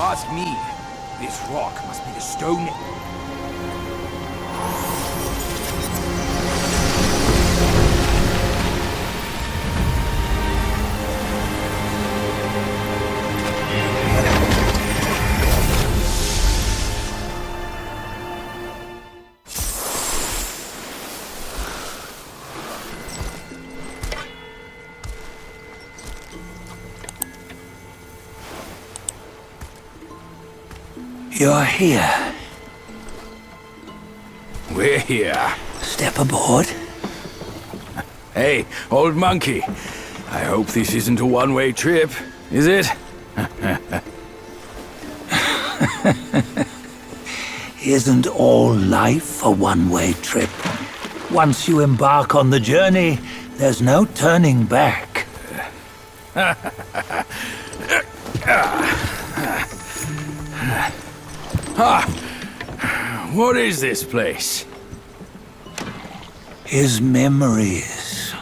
ask me, this rock must be the stone. You're here. We're here. Step aboard. Hey, old monkey. I hope this isn't a one-way trip, is it? Isn't all life a one-way trip? Once you embark on the journey, there's no turning back. What is this place? His memories.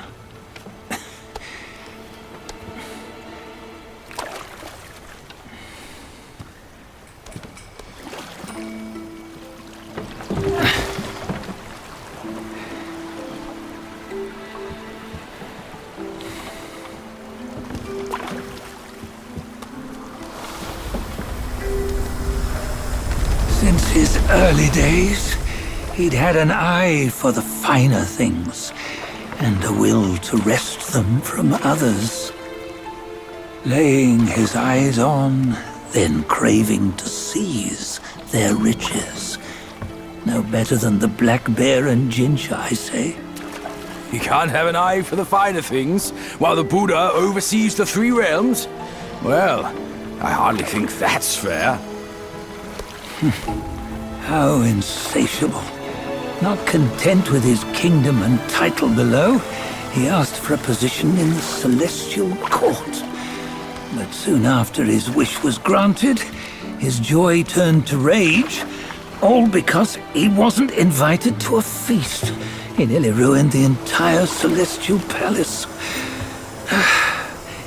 Since his early days, he'd had an eye for the finer things, and a will to wrest them from others. Laying his eyes on, then craving to seize their riches. No better than the black bear and Jinja, I say. You can't have an eye for the finer things, while the Buddha oversees the three realms? Well, I hardly think that's fair. How insatiable. Not content with his kingdom and title below, he asked for a position in the celestial court. But soon after his wish was granted, his joy turned to rage, all because he wasn't invited to a feast. He nearly ruined the entire celestial palace.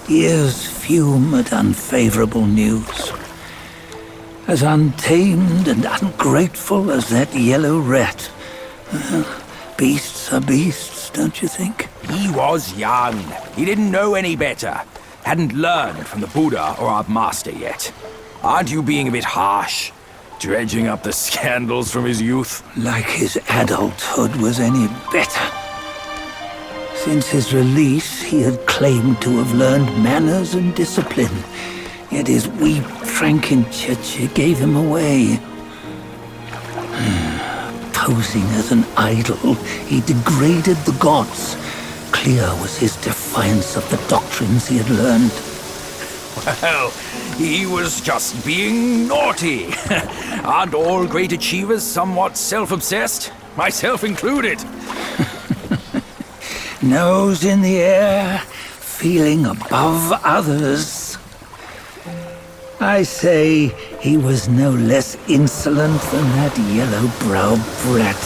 Ears fume at unfavorable news. As untamed and ungrateful as that yellow rat. Beasts are beasts, don't you think? He was young. He didn't know any better. Hadn't learned from the Buddha or our master yet. Aren't you being a bit harsh? Dredging up the scandals from his youth? Like his adulthood was any better. Since his release, he had claimed to have learned manners and discipline. Yet his weak Frankenchurch gave him away. Posing as an idol, he degraded the gods. Clear was his defiance of the doctrines he had learned. Well, he was just being naughty. Aren't all great achievers somewhat self-obsessed? Myself included. Nose in the air, feeling above others. I say he was no less insolent than that yellow-browed brat.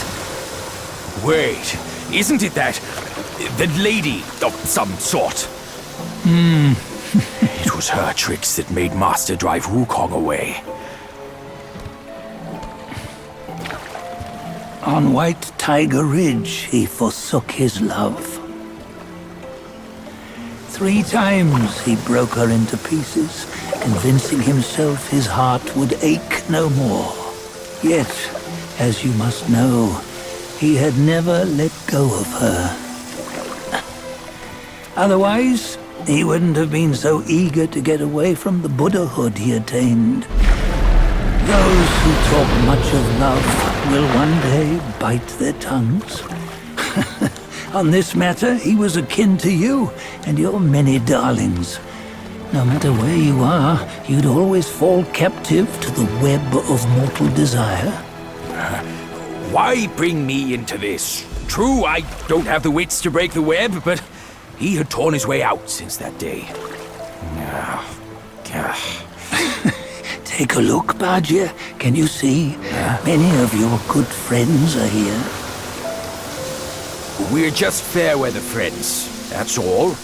Wait, isn't it that lady of some sort? It was her tricks that made Master drive Wukong away. On White Tiger Ridge, he forsook his love. 3 times he broke her into pieces, convincing himself his heart would ache no more. Yet, as you must know, he had never let go of her. Otherwise, he wouldn't have been so eager to get away from the Buddhahood he attained. Those who talk much of love will one day bite their tongues. On this matter, he was akin to you and your many darlings. No matter where you are, you'd always fall captive to the web of mortal desire. Why bring me into this? True, I don't have the wits to break the web, but he had torn his way out since that day. Take a look, Bajia. Can you see? Many of your good friends are here. We're just fair-weather friends, that's all.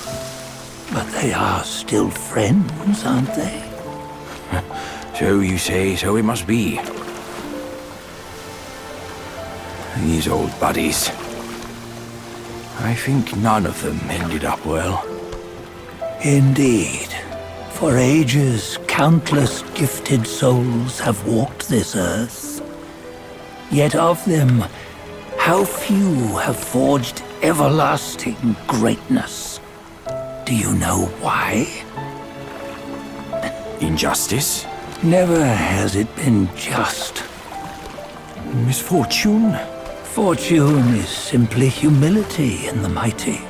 But they are still friends, aren't they? So you say, so it must be. These old buddies. I think none of them ended up well. Indeed. For ages, countless gifted souls have walked this earth. Yet of them, how few have forged everlasting greatness? Do you know why? Injustice? Never has it been just. Misfortune? Fortune is simply humility in the mighty.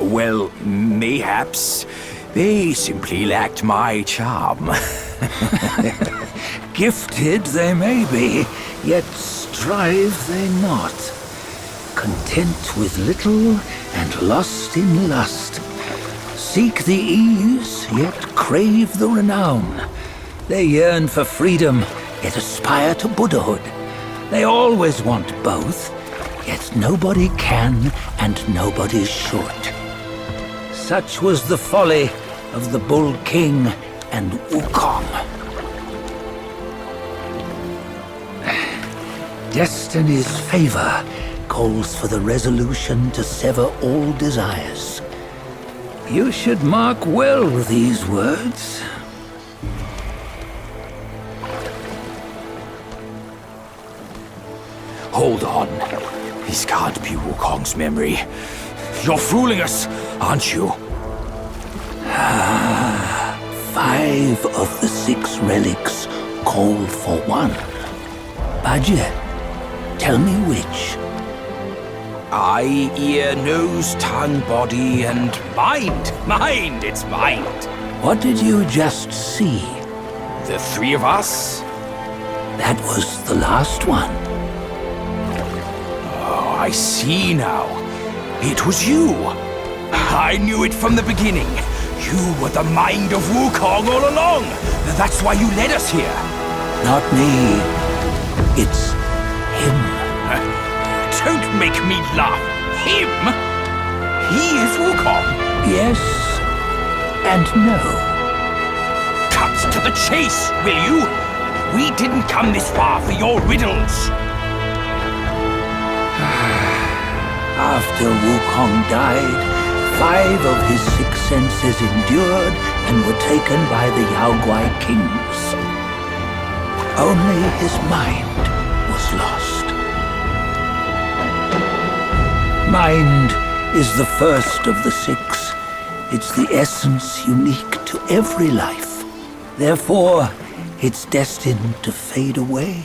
Well, mayhaps. They simply lacked my charm. Gifted they may be, yet strive they not. Content with little and lost in lust. Seek the ease, yet crave the renown. They yearn for freedom, yet aspire to Buddhahood. They always want both, yet nobody can and nobody should. Such was the folly of the Bull King and Wukong. Destiny's favor calls for the resolution to sever all desires. You should mark well these words. Hold on. This can't be Wukong's memory. You're fooling us, aren't you? 5 of the 6 relics call for one. Budget, tell me which. Eye, ear, nose, tongue, body, and mind. Mind, it's mind. What did you just see? The 3 of us? That was the last one. Oh, I see now. It was you. I knew it from the beginning. You were the mind of Wukong all along. That's why you led us here. Not me. It's him. Don't make me laugh. Him? He is Wukong. Yes and no. Cut to the chase, will you? We didn't come this far for your riddles. After Wukong died, 5 of his 6 senses endured and were taken by the Yaoguai kings. Only his mind was lost. Mind is the first of the 6. It's the essence unique to every life. Therefore, it's destined to fade away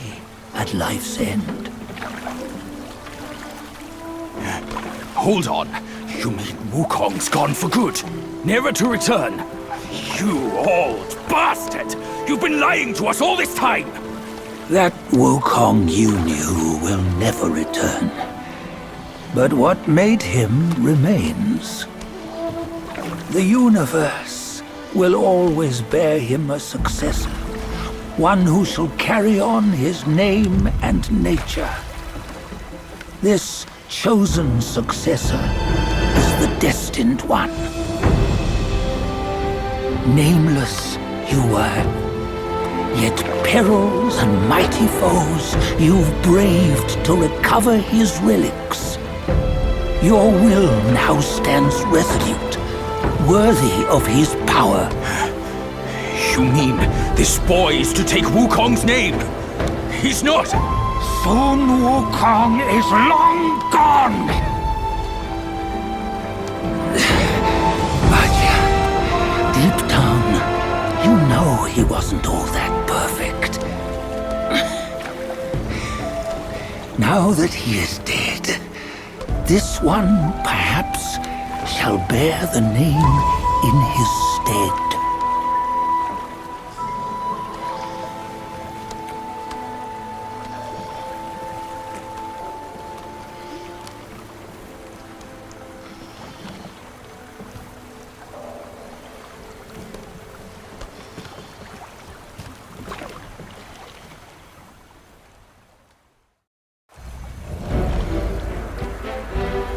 at life's end. Hold on. You mean Wukong's gone for good? Never to return? You old bastard! You've been lying to us all this time! That Wukong you knew will never return. But what made him remains. The universe will always bear him a successor. One who shall carry on his name and nature. This chosen successor is the destined one. Nameless you were, yet perils and mighty foes you've braved to recover his relics. Your will now stands resolute, worthy of his power. You mean this boy is to take Wukong's name? He's not! Sun Wukong is long gone! But deep down, you know he wasn't all that perfect. Now that he is dead, this one, perhaps, shall bear the name in his stead.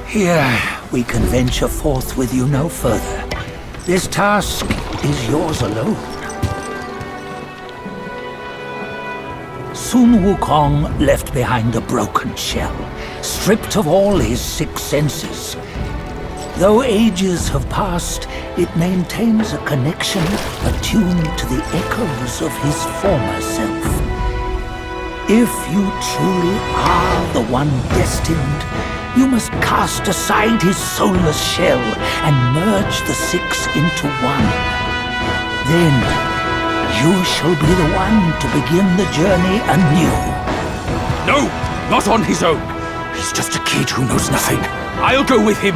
Here, we can venture forth with you no further. This task is yours alone. Su Wukong left behind a broken shell, stripped of all his 6 senses. Though ages have passed, it maintains a connection attuned to the echoes of his former self. If you truly are the one destined, you must cast aside his soulless shell and merge the 6 into one. Then, you shall be the one to begin the journey anew. No, not on his own. He's just a kid who knows nothing. I'll go with him.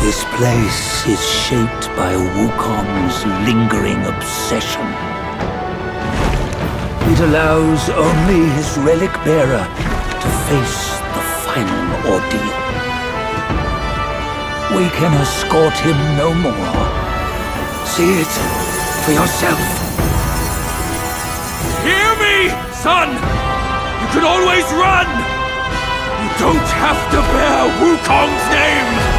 This place is shaped by Wukong's lingering obsession. It allows only his relic bearer to face the final ordeal. We can escort him no more. See it for yourself. Hear me, son! You can always run! You don't have to bear Wukong's name!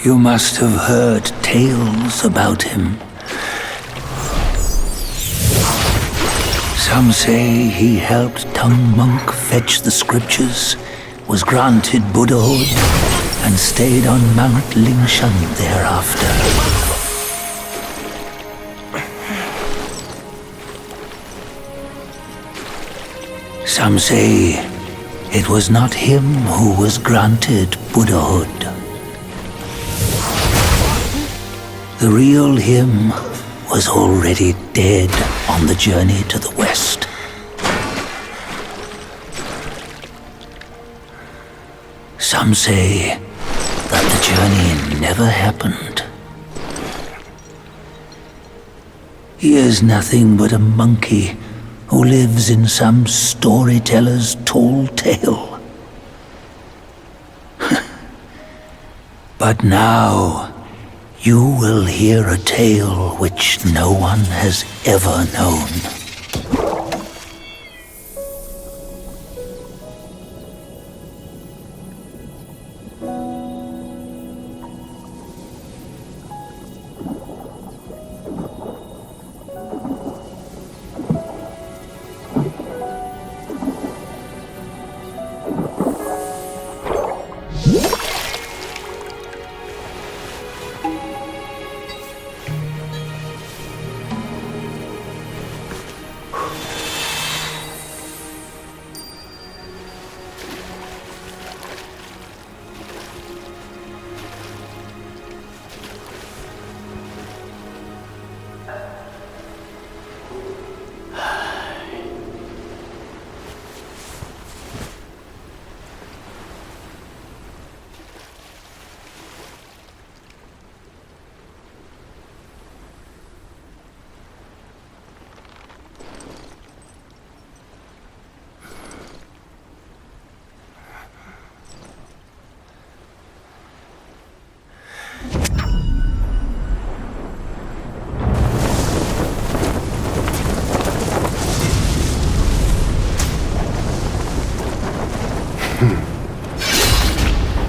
You must have heard tales about him. Some say he helped Tung Monk fetch the scriptures, was granted Buddhahood, and stayed on Mount Lingshan thereafter. Some say it was not him who was granted Buddhahood. The real him was already dead on the journey to the West. Some say that the journey never happened. He is nothing but a monkey who lives in some storyteller's tall tale. But now, you will hear a tale which no one has ever known.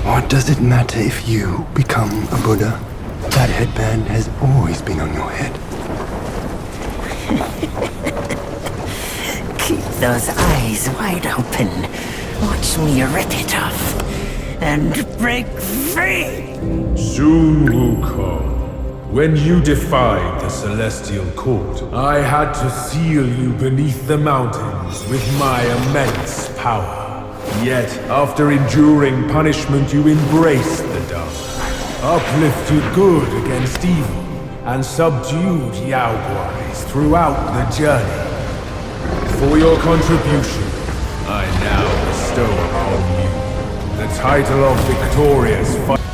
What does it matter if you become a Buddha? That headband has always been on your head. Keep those eyes wide open. Watch me rip it off and break free. Su Wukong, when you defied the Celestial Court, I had to seal you beneath the mountains with my immense power. Yet, after enduring punishment, you embraced the dark, uplifted good against evil, and subdued Yaoguais throughout the journey. For your contribution, I now bestow upon you the title of Victorious Fighter.